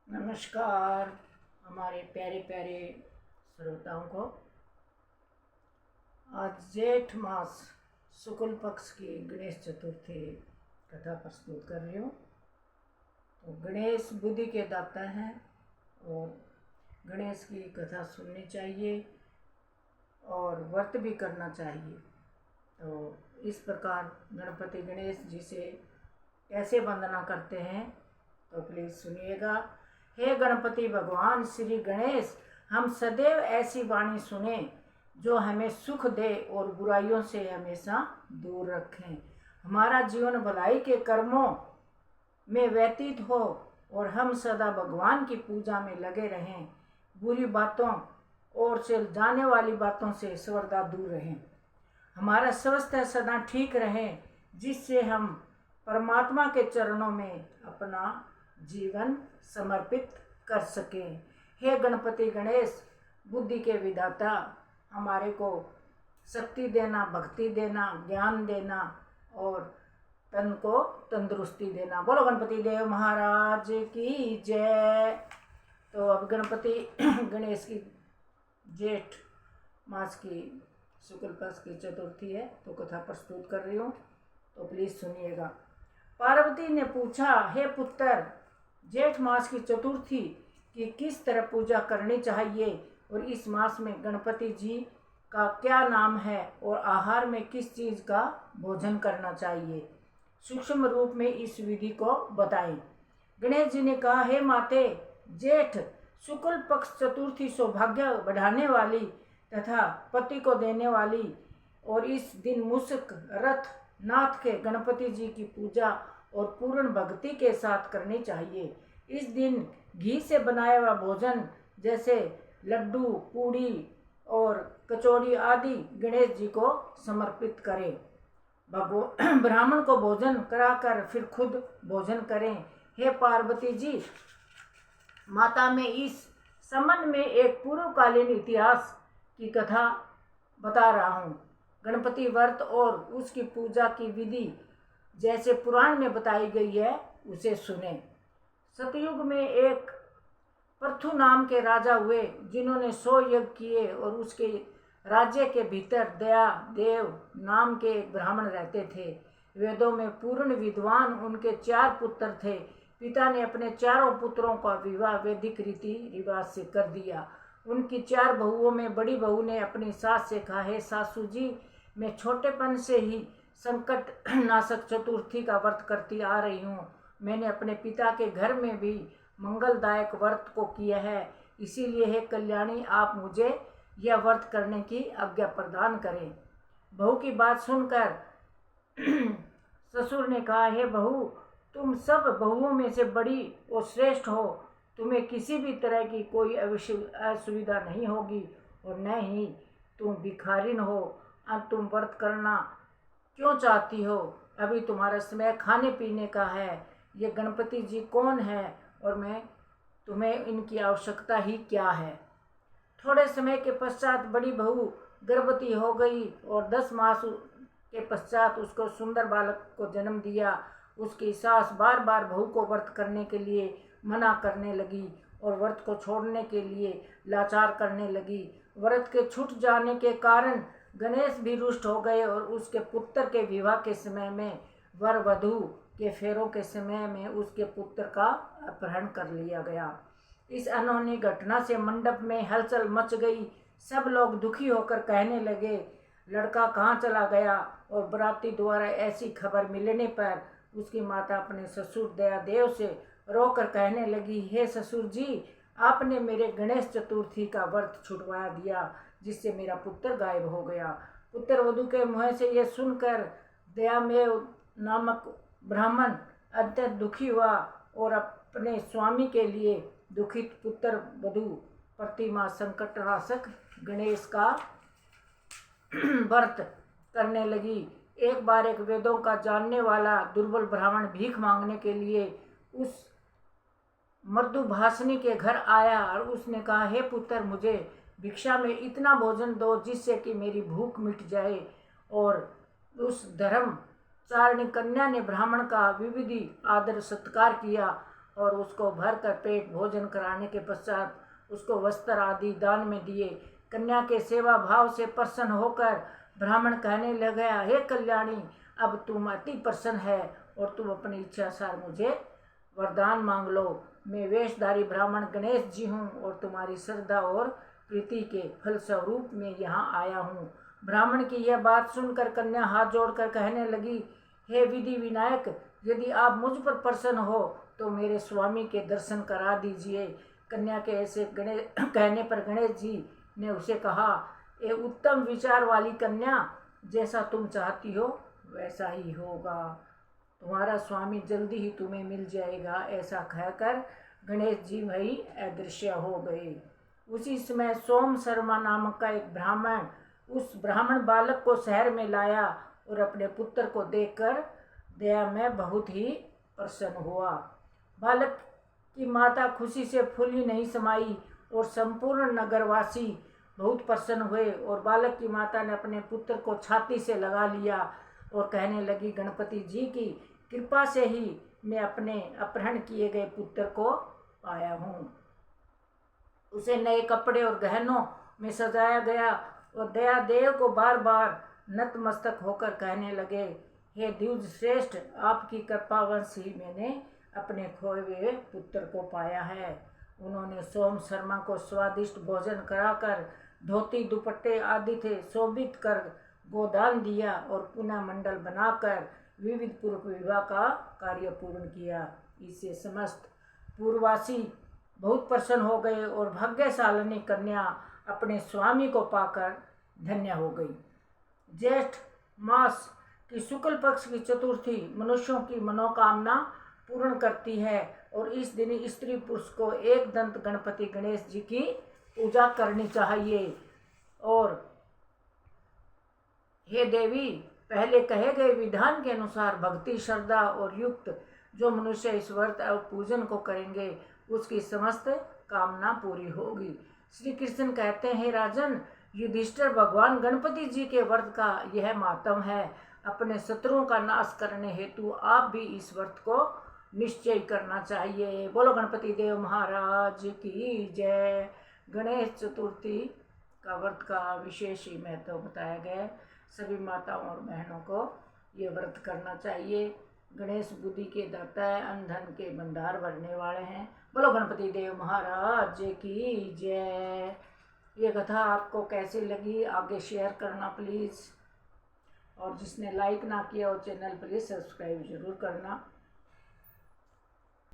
नमस्कार हमारे प्यारे प्यारे श्रोताओं को। आज जेठ मास शुक्ल पक्ष की गणेश चतुर्थी कथा प्रस्तुत कर रही हूँ। तो गणेश बुद्धि के दाता हैं और गणेश की कथा सुननी चाहिए और व्रत भी करना चाहिए। तो इस प्रकार गणपति गणेश जी से कैसे वंदना करते हैं तो प्लीज़ सुनिएगा। हे गणपति भगवान श्री गणेश, हम सदैव ऐसी वाणी सुने जो हमें सुख दे और बुराइयों से हमेशा दूर रखें। हमारा जीवन भलाई के कर्मों में व्यतीत हो और हम सदा भगवान की पूजा में लगे रहें। बुरी बातों और से जाने वाली बातों से सर्वदा दूर रहें। हमारा स्वास्थ्य सदा ठीक रहे जिससे हम परमात्मा के चरणों में अपना जीवन समर्पित कर सकें। हे गणपति गणेश, बुद्धि के विधाता, हमारे को शक्ति देना, भक्ति देना, ज्ञान देना और तन को तंदुरुस्ती देना। बोलो गणपति देव महाराज की जय। तो अब गणपति गणेश की जेठ मास की शुक्ल पक्ष की चतुर्थी है तो कथा प्रस्तुत कर रही हूँ, तो प्लीज़ सुनिएगा। पार्वती ने पूछा, हे पुत्र, जेठ मास की चतुर्थी की किस तरह पूजा करनी चाहिए और इस मास में गणपति जी का क्या नाम है और आहार में किस चीज़ का भोजन करना चाहिए, सूक्ष्म रूप में इस विधि को बताएं। गणेश जी ने कहा, हे माते, जेठ शुक्ल पक्ष चतुर्थी सौभाग्य बढ़ाने वाली तथा पति को देने वाली और इस दिन मूषक रथ नाथ के गणपति जी की पूजा और पूर्ण भक्ति के साथ करनी चाहिए। इस दिन घी से बनाया हुआ भोजन जैसे लड्डू, पूड़ी और कचौड़ी आदि गणेश जी को समर्पित करें। ब्राह्मण को भोजन कराकर फिर खुद भोजन करें। हे पार्वती जी, माता में इस संबंध में एक पूर्वकालीन इतिहास की कथा बता रहा हूँ। गणपति व्रत और उसकी पूजा की विधि जैसे पुराण में बताई गई है उसे सुने। सतयुग में एक पृथु नाम के राजा हुए जिन्होंने 100 यज्ञ किए और उसके राज्य के भीतर दया देव नाम के एक ब्राह्मण रहते थे। वेदों में पूर्ण विद्वान उनके 4 पुत्र थे। पिता ने अपने चारों पुत्रों का विवाह वैदिक रीति रिवाज से कर दिया। उनकी 4 बहुओं में बड़ी बहू ने अपनी सास से कहा, हे सासू जी, मैं छोटेपन से ही संकट नाशक चतुर्थी का व्रत करती आ रही हूँ। मैंने अपने पिता के घर में भी मंगलदायक व्रत को किया है, इसीलिए हे कल्याणी, आप मुझे यह व्रत करने की आज्ञा प्रदान करें। बहू की बात सुनकर ससुर ने कहा, हे बहू, तुम सब बहुओं में से बड़ी और श्रेष्ठ हो। तुम्हें किसी भी तरह की कोई असुविधा नहीं होगी और न ही तुम भिखारिन हो। अब तुम व्रत करना क्यों चाहती हो? अभी तुम्हारा समय खाने पीने का है। ये गणपति जी कौन है और मैं तुम्हें इनकी आवश्यकता ही क्या है? थोड़े समय के पश्चात बड़ी बहू गर्भवती हो गई और 10 मास के पश्चात उसको सुंदर बालक को जन्म दिया। उसकी सास बार बार बहू को व्रत करने के लिए मना करने लगी और व्रत को छोड़ने के लिए लाचार करने लगी। व्रत के छूट जाने के कारण गणेश भी रुष्ट हो गए और उसके पुत्र के विवाह के समय में वर वधू के फेरों के समय में उसके पुत्र का अपहरण कर लिया गया। इस अनहोनी घटना से मंडप में हलचल मच गई। सब लोग दुखी होकर कहने लगे, लड़का कहाँ चला गया? और बराती द्वारा ऐसी खबर मिलने पर उसकी माता अपने ससुर दयादेव से रोकर कहने लगी, हे ससुर जी, आपने मेरे गणेश चतुर्थी का व्रत छुटवा दिया जिससे मेरा पुत्र गायब हो गया। पुत्र वधू के मुँह से यह सुनकर दयामेव नामक ब्राह्मण अत्यंत दुखी हुआ और अपने स्वामी के लिए दुखित पुत्र वधू प्रतिमा संकटनाशक गणेश का व्रत करने लगी। एक बार एक वेदों का जानने वाला दुर्बल ब्राह्मण भीख मांगने के लिए उस मृदुभाषिनी के घर आया और उसने कहा, हे पुत्र, मुझे भिक्षा में इतना भोजन दो जिससे कि मेरी भूख मिट जाए। और उस धर्म चारणी कन्या ने ब्राह्मण का विविधि आदर सत्कार किया और उसको भर कर पेट भोजन कराने के पश्चात उसको वस्त्र आदि दान में दिए। कन्या के सेवा भाव से प्रसन्न होकर ब्राह्मण कहने लगा, हे कल्याणी, अब तुम अति प्रसन्न है और तुम अपनी इच्छा सार मुझे वरदान मांग लो। मैं वेशधारी ब्राह्मण गणेश जी हूँ और तुम्हारी श्रद्धा और प्रीति के फलस्वरूप मैं यहाँ आया हूँ। ब्राह्मण की यह बात सुनकर कन्या हाथ जोड़कर कहने लगी, हे विधि विनायक, यदि आप मुझ पर प्रसन्न हो तो मेरे स्वामी के दर्शन करा दीजिए। कन्या के ऐसे कहने पर गणेश जी ने उसे कहा, ये उत्तम विचार वाली कन्या, जैसा तुम चाहती हो वैसा ही होगा। तुम्हारा स्वामी जल्दी ही तुम्हें मिल जाएगा। ऐसा कहकर गणेश जी वही अदृश्य हो गए। उसी समय सोम शर्मा नामक का एक ब्राह्मण उस ब्राह्मण बालक को शहर में लाया और अपने पुत्र को देखकर दया में बहुत ही प्रसन्न हुआ। बालक की माता खुशी से फूली नहीं समाई और संपूर्ण नगरवासी बहुत प्रसन्न हुए और बालक की माता ने अपने पुत्र को छाती से लगा लिया और कहने लगी, गणपति जी की कृपा से ही मैं अपने अपहरण किए गए पुत्र को पाया हूँ। उसे नए कपड़े और गहनों में सजाया गया और दया देव को बार बार नतमस्तक होकर कहने लगे, हे द्विज श्रेष्ठ, आपकी कृपावंश ही मैंने अपने खोए हुए पुत्र को पाया है। उन्होंने सोम शर्मा को स्वादिष्ट भोजन कराकर धोती दुपट्टे आदि थे शोभित कर गोदान दिया और पुनः मंडल बनाकर विविध पूर्व विवाह का कार्य पूर्ण किया। इससे समस्त पूर्ववासी बहुत प्रसन्न हो गए और भाग्यशालिनी कन्या अपने स्वामी को पाकर धन्य हो गई। ज्येष्ठ मास की शुक्ल पक्ष की चतुर्थी मनुष्यों की मनोकामना पूर्ण करती है और इस दिन स्त्री पुरुष को एक दंत गणपति गणेश जी की पूजा करनी चाहिए। और हे देवी, पहले कहे गए विधान के अनुसार भक्ति श्रद्धा और युक्त जो मनुष्य इस व्रत और पूजन को करेंगे उसकी समस्त कामना पूरी होगी। श्री कृष्ण कहते हैं, राजन, युधिष्ठिर, भगवान गणपति जी के व्रत का यह मातम है। अपने शत्रुओं का नाश करने हेतु आप भी इस व्रत को निश्चय करना चाहिए। बोलो गणपति देव महाराज की जय। गणेश चतुर्थी का व्रत का विशेष ही महत्व बताया गया है। सभी माताओं और बहनों को ये व्रत करना चाहिए। गणेश बुद्धि के दाता है, अन्न धन के भंडार भरने वाले हैं। बोलो गणपति देव महाराज की जय। ये कथा आपको कैसी लगी आगे शेयर करना प्लीज़, और जिसने लाइक ना किया वो चैनल प्लीज़ सब्सक्राइब जरूर करना।